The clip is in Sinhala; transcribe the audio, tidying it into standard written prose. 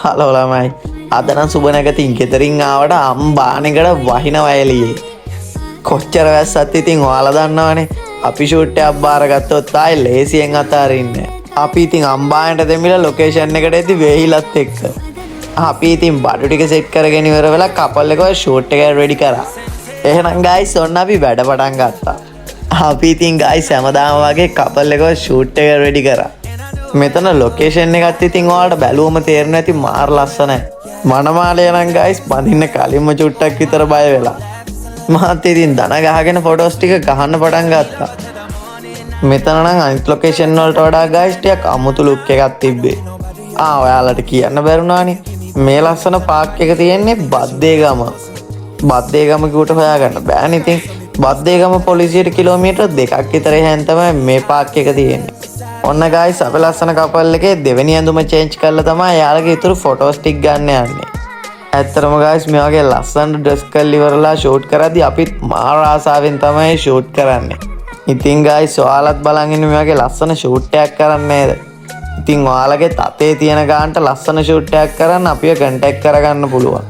හලෝ ළමයි. අද නම් සුබ නැගතින් ගෙදරින් ආවට අම්බානෙකට වහිනවා එළියේ. කොච්චර වැස්සත් ඉතින් ඔයාලා දන්නවනේ. අපි ෂූට් එකක් බාරගත්තොත් ආයේ ලේසියෙන් අතාරින්නේ. අපි ඉතින් අම්බානෙට දෙමිලා ලොකේෂන් එකට එද්දි වේහිලත් එක්ක. අපි ඉතින් බඩු ටික සෙට් කරගෙන ඉවර වෙලා කපල් එකව ෂූට් එක රෙඩි කරා. එහෙනම් ගයිස් ඔන්න අපි වැඩ පටන් ගත්තා. අපි ඉතින් ගයිස් හැමදාම වගේ කපල් එකව ෂූට් එක රෙඩි කරා. මෙතන ලොකේෂන් එකත් ඉතින් ඔයාලට බැලුවම තේරෙන්නේ නැති මාර ලස්සනයි. මනමාලය නම් ගයිස් බඳින්න කලින්ම චුට්ටක් විතර බය වෙලා. මහත් ඉතින් දන ගහගෙන ෆොටෝස් ටික ගහන්න පටන් ගත්තා. මෙතන නම් අනිත් ලොකේෂන් වලට වඩා ගයිස් ටිකක් අමුතු ලුක් එකක් තිබ්බේ. ඔයාලට කියන්න බැරුණානේ. මේ ලස්සන පාක් එක තියෙන්නේ බද්දේගම. බද්දේගම කිව්වට හොයාගන්න බෑනේ ඉතින්. බද්දේගම පොලිසියට කිලෝමීටර් 2ක් විතර එහාන් තමයි මේ පාක් එක තියෙන්නේ. ඔන්න ගයිස් අපි ලස්සන කපල් එකේ දෙවෙනි ඇඳුම චේන්ජ් කරලා තමයි යාළගේ ඉතුරු ෆොටෝස් ටික ගන්න යන්නේ. ඇත්තටම ගයිස් මේ වගේ ලස්සන ඩ්‍රෙස් කරලා ඉවරලා ෂූට් කරද්දි අපිත් මාර ආසාවෙන් තමයි ෂූට් කරන්නේ. ඉතින් ගයිස් ඔයාලත් බලන් ඉන්න මේ වගේ ලස්සන ෂූට් එකක් කරන්නේ නේද? ඉතින් ඔයාලගේ තතේ තියෙන ගානට ලස්සන ෂූට් එකක් කරන්න අපිව කන්ටැක්ට් කරගන්න පුළුවන්.